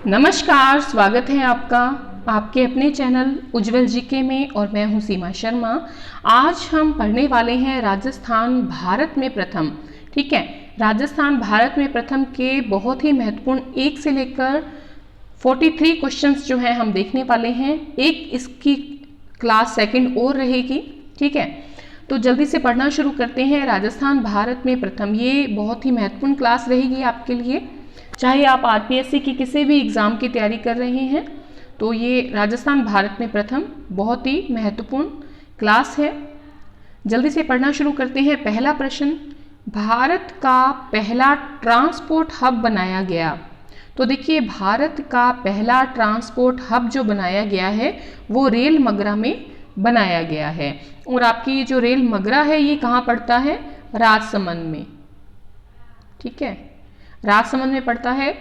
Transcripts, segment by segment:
नमस्कार, स्वागत है आपका आपके अपने चैनल उज्ज्वल जीके में और मैं हूं सीमा शर्मा। आज हम पढ़ने वाले हैं राजस्थान भारत में प्रथम। ठीक है, राजस्थान भारत में प्रथम के बहुत ही महत्वपूर्ण 1 से लेकर 43 क्वेश्चंस जो हैं हम देखने वाले हैं। एक इसकी क्लास सेकंड और रहेगी। ठीक है, तो जल्दी से पढ़ना शुरू करते हैं। राजस्थान भारत में प्रथम, ये बहुत ही महत्वपूर्ण क्लास रहेगी आपके लिए। चाहे आप आरपीएससी की किसी भी एग्ज़ाम की तैयारी कर रहे हैं तो ये राजस्थान भारत में प्रथम बहुत ही महत्वपूर्ण क्लास है। जल्दी से पढ़ना शुरू करते हैं। पहला प्रश्न, भारत का पहला ट्रांसपोर्ट हब बनाया गया। तो देखिए, भारत का पहला ट्रांसपोर्ट हब जो बनाया गया है वो रेल मगरा में बनाया गया है। और आपकी जो रेल मगरा है ये कहाँ पड़ता है? राजसमंद में। ठीक है, राजसमंद में पड़ता है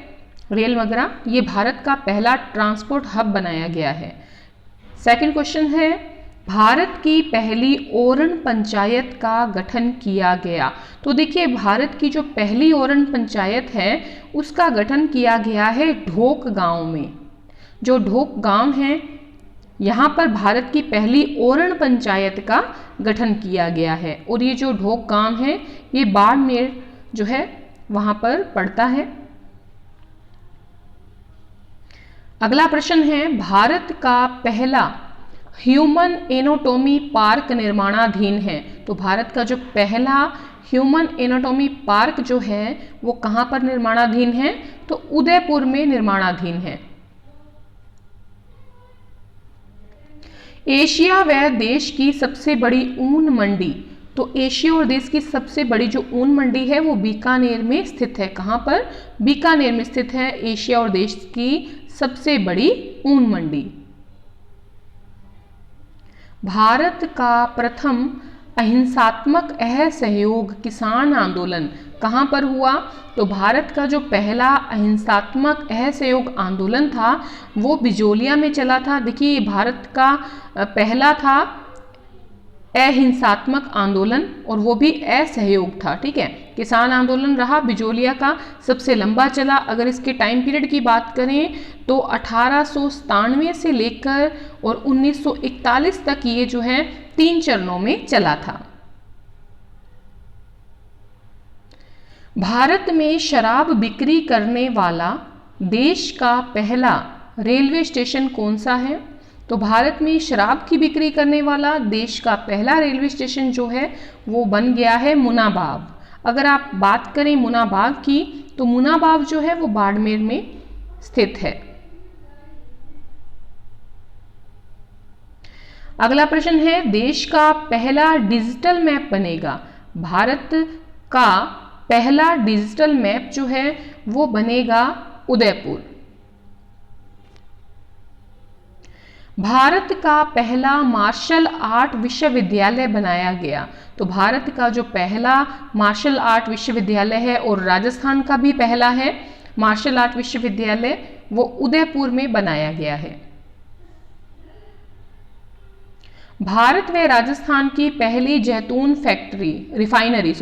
रेल मगरा। ये भारत का पहला ट्रांसपोर्ट हब बनाया गया है। सेकंड क्वेश्चन है, भारत की पहली ओरण पंचायत का गठन किया गया। तो देखिए, भारत की जो पहली ओरण पंचायत है उसका गठन किया गया है ढोक गांव में। जो ढोक गांव है यहाँ पर भारत की पहली ओरण पंचायत का गठन किया गया है। और ये जो ढोक गांव है ये बाड़मेर जो है वहां पर पड़ता है। अगला प्रश्न है, भारत का पहला ह्यूमन एनाटॉमी पार्क निर्माणाधीन है। तो भारत का जो पहला ह्यूमन एनाटॉमी पार्क जो है वो कहां पर निर्माणाधीन है? तो उदयपुर में निर्माणाधीन है। एशिया व देश की सबसे बड़ी ऊन मंडी। तो एशिया और देश की सबसे बड़ी जो ऊन मंडी है वो बीकानेर में स्थित है। कहाँ पर? बीकानेर में स्थित है एशिया और देश की सबसे बड़ी ऊन मंडी। भारत का प्रथम अहिंसात्मक असहयोग किसान आंदोलन कहाँ पर हुआ? तो भारत का जो पहला अहिंसात्मक असहयोग आंदोलन था वो बिजोलिया में चला था। देखिए, भारत का पहला था अहिंसात्मक आंदोलन और वो भी असहयोग था। ठीक है, किसान आंदोलन रहा बिजोलिया का, सबसे लंबा चला। अगर इसके टाइम पीरियड की बात करें तो 1897 से लेकर और 1941 तक ये जो है 3 चरणों में चला था। भारत में शराब बिक्री करने वाला देश का पहला रेलवे स्टेशन कौन सा है? तो भारत में शराब की बिक्री करने वाला देश का पहला रेलवे स्टेशन जो है वो बन गया है मुनाबाव। अगर आप बात करें मुनाबाव की तो मुनाबाव जो है वो बाड़मेर में स्थित है। अगला प्रश्न है, देश का पहला डिजिटल मैप बनेगा। भारत का पहला डिजिटल मैप जो है वो बनेगा उदयपुर। भारत का पहला मार्शल आर्ट विश्वविद्यालय बनाया गया। तो भारत का जो पहला मार्शल आर्ट विश्वविद्यालय है और राजस्थान का भी पहला है मार्शल आर्ट विश्वविद्यालय, वो उदयपुर में बनाया गया है। भारत व राजस्थान की पहली जैतून रिफाइनरी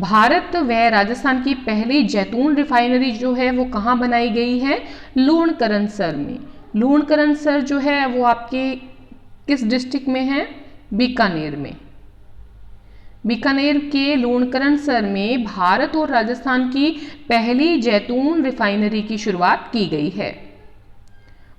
भारत व राजस्थान की पहली जैतून रिफाइनरी जो है वो कहाँ बनाई गई है? लूणकरणसर में। लूणकरणसर जो है वो आपके किस डिस्ट्रिक्ट में है? बीकानेर में। बीकानेर के लूणकरणसर में भारत और राजस्थान की पहली जैतून रिफाइनरी की शुरुआत की गई है।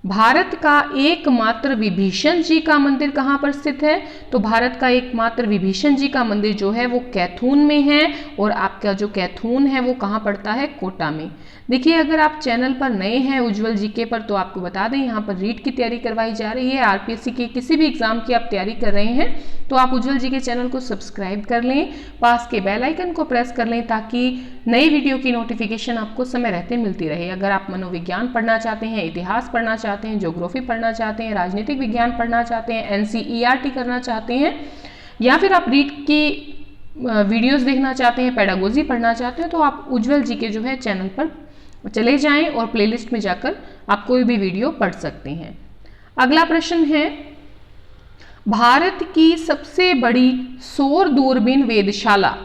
भारत का एकमात्र विभीषण जी का मंदिर कहाँ पर स्थित है? तो भारत का एकमात्र विभीषण जी का मंदिर जो है वो कैथून में है। और आपका जो कैथून है वो कहाँ पड़ता है? कोटा में। देखिए, अगर आप चैनल पर नए हैं उज्ज्वल जीके पर तो आपको बता दें यहाँ पर रीट की तैयारी करवाई जा रही है। आरपीएससी के किसी भी एग्जाम की आप तैयारी कर रहे हैं तो आप उज्ज्वल जीके चैनल को सब्सक्राइब कर लें, पास के बेल आइकन को प्रेस कर लें ताकि नई वीडियो की नोटिफिकेशन आपको समय रहते मिलती रहे। अगर आप मनोविज्ञान पढ़ना चाहते हैं, इतिहास पढ़ना चाहते हैं, ज्योग्राफी पढ़ना चाहते हैं, राजनीतिक विज्ञान पढ़ना चाहते हैं, एनसीईआरटी करना चाहते हैं, या फिर आप रीट की वीडियोस देखना चाहते हैं, पेडागोजी पढ़ना चाहते हैं, तो आप उज्ज्वल जीके जो है चैनल पर चले जाएं और प्लेलिस्ट में जाकर आप कोई भी वीडियो पढ़ सकते हैं। अगला प्रश्न है, भारत की सबसे बड़ी सौर दूरबीन वेधशाला,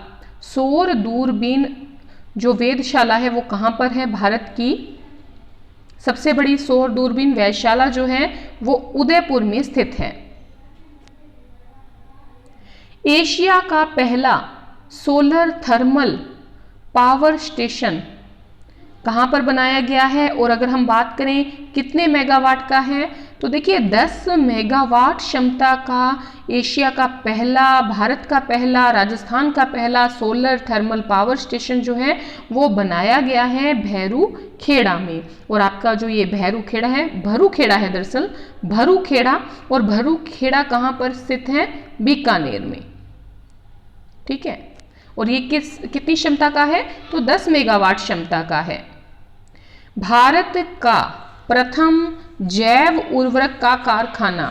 सौर दूरबीन जो वेधशाला है वो कहाँ पर है? भारत की सबसे बड़ी सौर दूरबीन वेधशाला जो है वो उदयपुर में स्थित है। एशिया का पहला सोलर थर्मल पावर स्टेशन कहाँ पर बनाया गया है, और अगर हम बात करें कितने मेगावाट का है, तो देखिए 10 मेगावाट क्षमता का एशिया का पहला, भारत का पहला, राजस्थान का पहला सोलर थर्मल पावर स्टेशन जो है वो बनाया गया है भैरूखेड़ा में। और आपका जो ये भैरूखेड़ा है, भरूखेड़ा है दरअसल, भरूखेड़ा, और भरूखेड़ा कहाँ पर स्थित है, बीकानेर में, ठीक है। और ये कितनी क्षमता का है, तो 10 मेगावाट क्षमता का है। भारत का प्रथम जैव उर्वरक का कारखाना,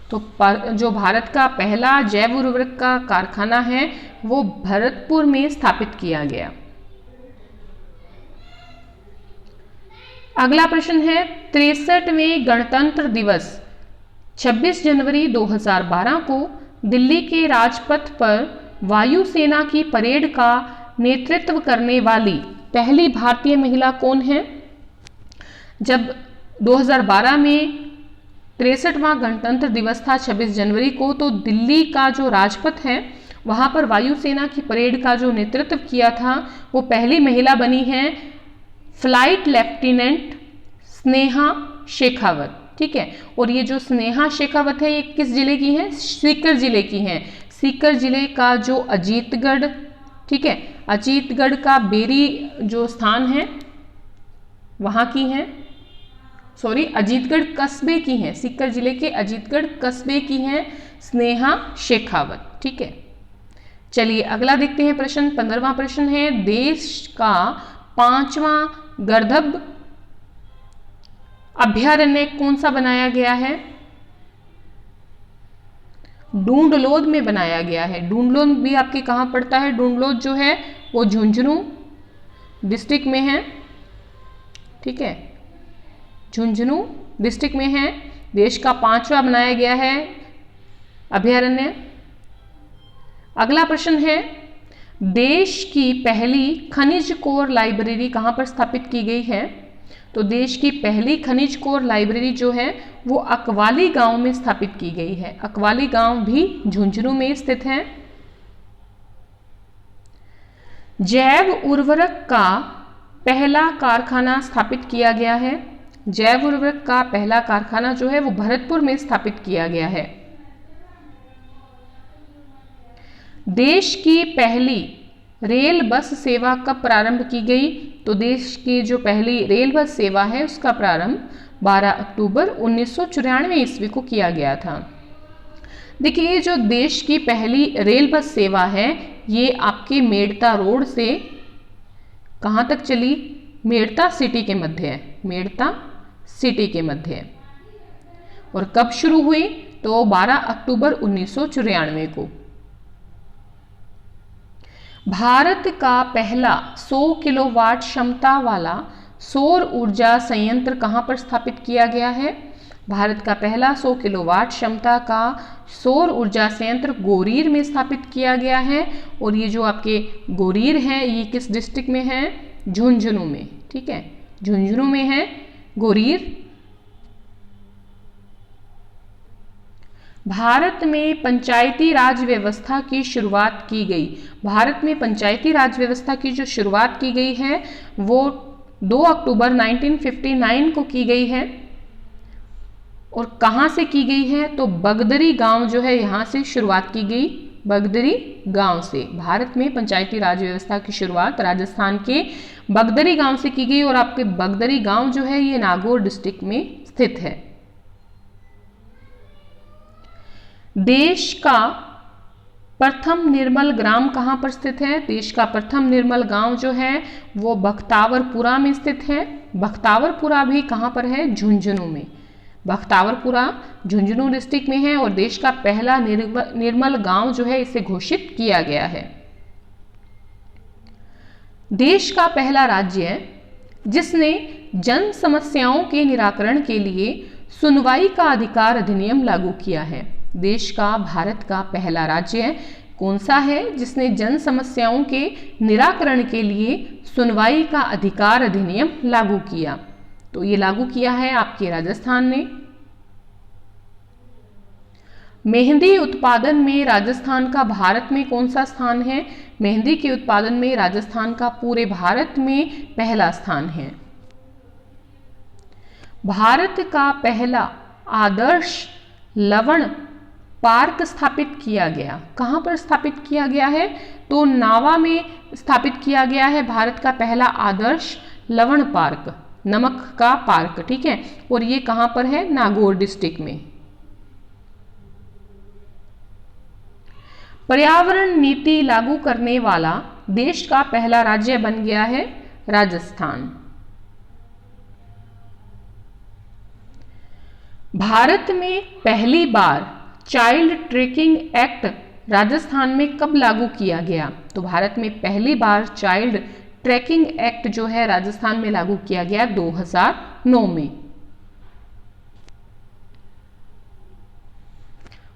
तो जो भारत का पहला जैव उर्वरक का कारखाना है वो भरतपुर में स्थापित किया गया। अगला प्रश्न है 63वें गणतंत्र दिवस 26 जनवरी 2012 को दिल्ली के राजपथ पर वायुसेना की परेड का नेतृत्व करने वाली पहली भारतीय महिला कौन है। जब 2012 में 63वां गणतंत्र दिवस था 26 जनवरी को, तो दिल्ली का जो राजपथ है वहाँ पर वायुसेना की परेड का जो नेतृत्व किया था वो पहली महिला बनी है फ्लाइट लेफ्टिनेंट स्नेहा शेखावत, ठीक है। और ये जो स्नेहा शेखावत है ये किस जिले की है, सीकर जिले की है। सीकर जिले का जो अजीतगढ़, ठीक है, अजीतगढ़ का बेरी जो स्थान है वहाँ की है, सॉरी अजीतगढ़ कस्बे की हैं, सीकर जिले के अजीतगढ़ कस्बे की हैं स्नेहा शेखावत, ठीक है। चलिए अगला देखते हैं प्रश्न, 15वां प्रश्न है देश का 5वां गर्दभ अभ्यारण्य कौन सा बनाया गया है। डूंडलोद में बनाया गया है। डूंडलोद भी आपके कहाँ पड़ता है, डूंडलोद जो है वो झुंझुनू डिस्ट्रिक्ट में है, ठीक है, झुंझुनू डिस्ट्रिक्ट में है। देश का 5वां बनाया गया है अभयारण्य। अगला प्रश्न है देश की पहली खनिज कोर लाइब्रेरी कहाँ पर स्थापित की गई है। तो देश की पहली खनिज कोर लाइब्रेरी जो है वो अकवाली गांव में स्थापित की गई है। अकवाली गांव भी झुंझुनू में स्थित है। जैव उर्वरक का पहला कारखाना स्थापित किया गया है। जैव उर्वरक का पहला कारखाना जो है वो भरतपुर में स्थापित किया गया है। देश की पहली रेल बस सेवा कब प्रारंभ की गई। तो देश की जो पहली रेल बस सेवा है उसका प्रारंभ 12 अक्टूबर 1994 ईस्वी को किया गया था। देखिए ये जो देश की पहली रेल बस सेवा है ये आपके मेड़ता रोड से कहाँ तक चली, मेड़ता सिटी के मध्य है, मेड़ता सिटी के मध्य है। और कब शुरू हुई, तो 12 अक्टूबर 1994 को। भारत का पहला 100 किलोवाट क्षमता वाला सौर ऊर्जा संयंत्र कहाँ पर स्थापित किया गया है। भारत का पहला 100 किलोवाट क्षमता का सौर ऊर्जा संयंत्र गोरीर में स्थापित किया गया है। और ये जो आपके गोरीर है ये किस डिस्ट्रिक्ट में है, झुंझुनू में, ठीक है, झुंझुनू में है गोरीर। भारत में पंचायती राज व्यवस्था की शुरुआत की गई। भारत में पंचायती राज व्यवस्था की जो शुरुआत की गई है वो 2 अक्टूबर 1959 को की गई है। और कहाँ से की गई है, तो बगदरी गांव जो है यहाँ से शुरुआत की गई, बगदरी गांव से। भारत में पंचायती राज व्यवस्था की शुरुआत राजस्थान के बगदरी गांव से की गई। और आपके बगदरी गांव जो है ये नागौर डिस्ट्रिक्ट में स्थित है। देश का प्रथम निर्मल ग्राम कहाँ पर स्थित है। देश का प्रथम निर्मल गांव जो है वो बख्तावरपुरा में स्थित है। बख्तावरपुरा भी कहाँ पर है, झुंझुनू में। बख्तावरपुरा झुंझुनू डिस्ट्रिक्ट में है। और देश का पहला निर्मल गांव जो है इसे घोषित किया गया है। देश का पहला राज्य जिसने जन समस्याओं के निराकरण के लिए सुनवाई का अधिकार अधिनियम लागू किया है। देश का, भारत का पहला राज्य कौन सा है जिसने जन समस्याओं के निराकरण के लिए सुनवाई का अधिकार अधिनियम लागू किया। तो ये लागू किया है आपके राजस्थान ने। मेहंदी उत्पादन में राजस्थान का भारत में कौन सा स्थान है? मेहंदी के उत्पादन में राजस्थान का पूरे भारत में पहला स्थान है। भारत का पहला आदर्श लवण पार्क स्थापित किया गया, कहाँ पर स्थापित किया गया है? तो नावा में स्थापित किया गया है भारत का पहला आदर्श लवण पार्क, नमक का पार्क, ठीक है। और ये कहाँ पर है? नागौर डिस्ट्रिक्ट में। पर्यावरण नीति लागू करने वाला देश का पहला राज्य बन गया है राजस्थान। भारत में पहली बार चाइल्ड ट्रैकिंग एक्ट राजस्थान में कब लागू किया गया? तो भारत में पहली बार चाइल्ड ट्रैकिंग एक्ट जो है राजस्थान में लागू किया गया 2009 में।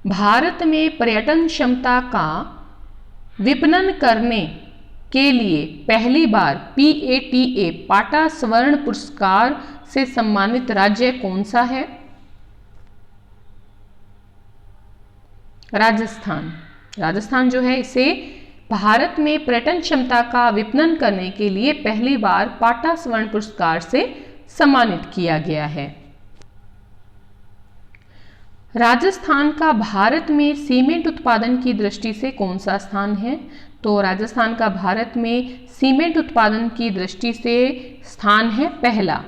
भारत में पर्यटन क्षमता का विपणन करने के लिए पहली बार PATA पाटा स्वर्ण पुरस्कार से सम्मानित राज्य कौन सा है? राजस्थान। राजस्थान जो है इसे भारत में पर्यटन क्षमता का विपणन करने के लिए पहली बार पाटा स्वर्ण पुरस्कार से सम्मानित किया गया है। राजस्थान का भारत में सीमेंट उत्पादन की दृष्टि से कौन सा स्थान है? तो राजस्थान का भारत में सीमेंट उत्पादन की दृष्टि से स्थान है पहला,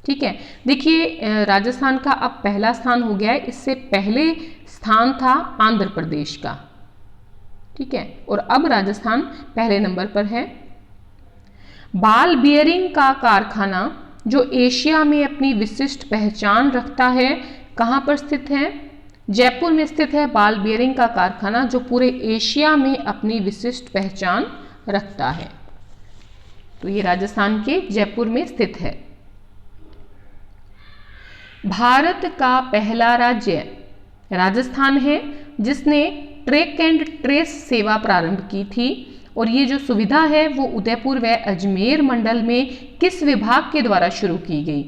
ठीक है। देखिए राजस्थान का अब पहला स्थान हो गया है, इससे पहले स्थान था आंध्र प्रदेश का, ठीक है, और अब राजस्थान पहले नंबर पर है। बाल बियरिंग का कारखाना जो एशिया में अपनी विशिष्ट पहचान रखता है कहाँ पर स्थित है? जयपुर में स्थित है बाल बियरिंग का कारखाना जो पूरे एशिया में अपनी विशिष्ट पहचान रखता है। तो ये राजस्थान के जयपुर में स्थित है। भारत का पहला राज्य राजस्थान है जिसने ट्रैक एंड ट्रेस सेवा प्रारंभ की थी, और ये जो सुविधा है वो उदयपुर व अजमेर मंडल में किस विभाग के द्वारा शुरू की गई?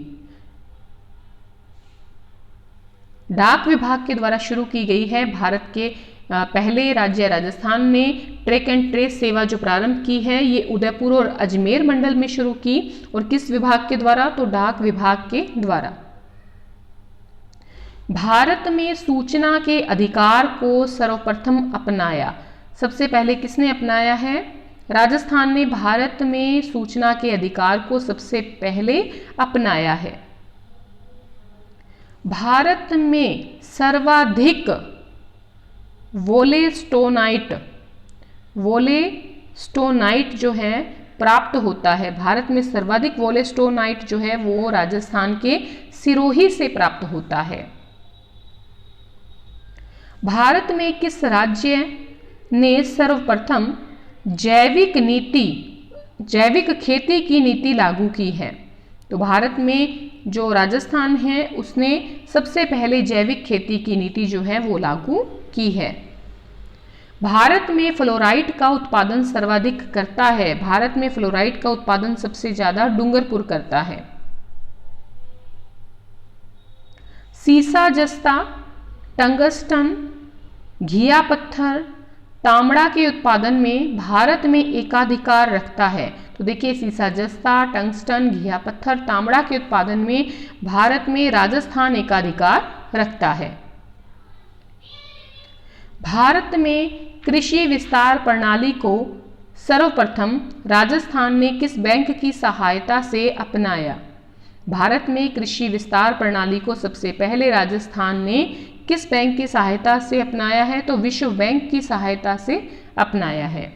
डाक विभाग के द्वारा शुरू की गई है। भारत के पहले राज्य राजस्थान ने ट्रैक एंड ट्रेस सेवा जो प्रारंभ की है ये उदयपुर और अजमेर मंडल में शुरू की, और किस विभाग के द्वारा? तो डाक विभाग के द्वारा। भारत में सूचना के अधिकार को सर्वप्रथम अपनाया, सबसे पहले किसने अपनाया है? राजस्थान ने भारत में सूचना के अधिकार को सबसे पहले अपनाया है। भारत में सर्वाधिक वोलेस्टोनाइट जो है प्राप्त होता है, भारत में सर्वाधिक वोलेस्टोनाइट जो है वो राजस्थान के सिरोही से प्राप्त होता है। भारत में किस राज्य ने सर्वप्रथम जैविक खेती की नीति लागू की है? तो भारत में जो राजस्थान है उसने सबसे पहले जैविक खेती की नीति जो है वो लागू की है। भारत में फ्लोराइड का उत्पादन सर्वाधिक करता है, भारत में फ्लोराइड का उत्पादन सबसे ज्यादा डूंगरपुर करता है। सीसा जस्ता, टंगस्टन, घिया पत्थर, तांबड़ा के उत्पादन में भारत में एकाधिकार रखता है। तो देखिए सीसा जस्ता, टंगस्टन, घिया पत्थर, तांबड़ा के उत्पादन में भारत में राजस्थान एकाधिकार रखता है। भारत में कृषि विस्तार प्रणाली को सर्वप्रथम राजस्थान ने किस बैंक की सहायता से अपनाया? भारत में कृषि विस्तार प्रणाली को सबसे पहले राजस्थान ने किस बैंक की सहायता से अपनाया है? तो विश्व बैंक की सहायता से अपनाया है।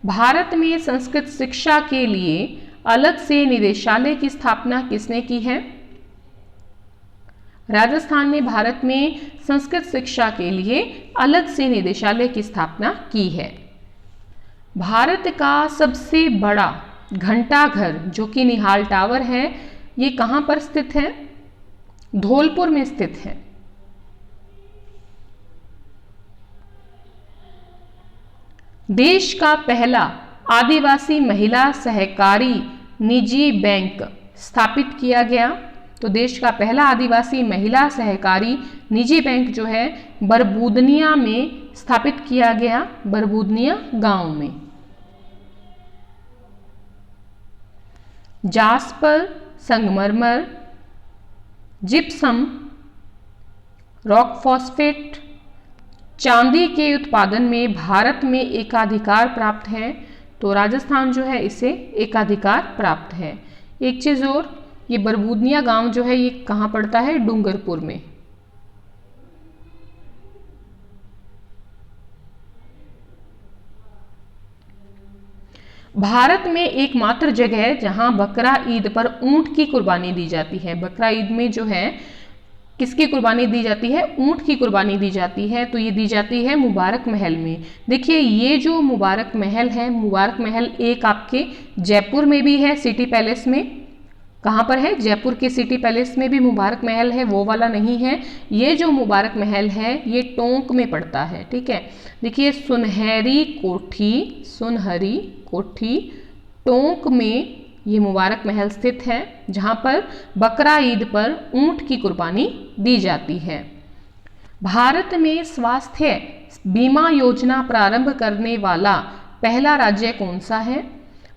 भारत में संस्कृत शिक्षा के लिए अलग से निदेशालय की स्थापना किसने की है? राजस्थान ने भारत में संस्कृत शिक्षा के लिए अलग से निदेशालय की स्थापना की है। भारत का सबसे बड़ा घंटाघर जो कि निहाल टावर है ये कहाँ पर स्थित है? धौलपुर में स्थित है। देश का पहला आदिवासी महिला सहकारी निजी बैंक स्थापित किया गया? तो देश का पहला आदिवासी महिला सहकारी निजी बैंक जो है बरबूदनिया में स्थापित किया गया, बरबूदनिया गांव में। जास्पर, संगमरमर, जिप्सम, रॉक फॉस्फेट, चांदी के उत्पादन में भारत में एकाधिकार प्राप्त है? तो राजस्थान जो है इसे एकाधिकार प्राप्त है। एक चीज और, ये बरबूदनिया गांव जो है ये कहाँ पड़ता है? डूंगरपुर में। भारत में एकमात्र जगह है जहां बकरा ईद पर ऊंट की कुर्बानी दी जाती है। बकरा ईद में जो है किसकी कुर्बानी दी जाती है? ऊंट की कुर्बानी दी जाती है। तो ये दी जाती है मुबारक महल में। देखिए ये जो मुबारक महल है, मुबारक महल एक आपके जयपुर में भी है, सिटी पैलेस में। कहाँ पर है? जयपुर के सिटी पैलेस में भी मुबारक महल है, वो वाला नहीं है। ये जो मुबारक महल है ये टोंक में पड़ता है, ठीक है। देखिए सुनहरी कोठी टोंक में ये मुबारक महल स्थित है, जहां पर बकरा ईद पर ऊंट की कुर्बानी दी जाती है। भारत में स्वास्थ्य बीमा योजना प्रारंभ करने वाला पहला राज्य कौन सा है?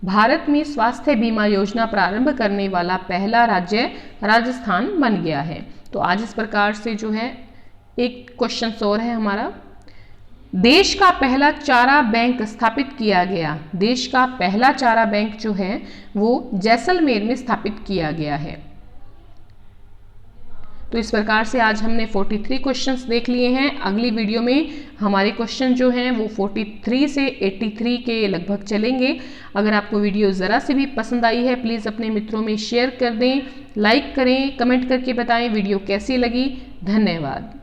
भारत में स्वास्थ्य बीमा योजना प्रारंभ करने वाला पहला राज्य राजस्थान बन गया है। तो आज इस प्रकार से जो है एक क्वेश्चन और है हमारा, देश का पहला चारा बैंक स्थापित किया गया। देश का पहला चारा बैंक जो है वो जैसलमेर में स्थापित किया गया है। तो इस प्रकार से आज हमने 43 क्वेश्चंस देख लिए हैं। अगली वीडियो में हमारे क्वेश्चन जो हैं वो 43 से 83 के लगभग चलेंगे। अगर आपको वीडियो ज़रा से भी पसंद आई है प्लीज़ अपने मित्रों में शेयर कर दें, लाइक करें, कमेंट करके बताएं वीडियो कैसी लगी। धन्यवाद।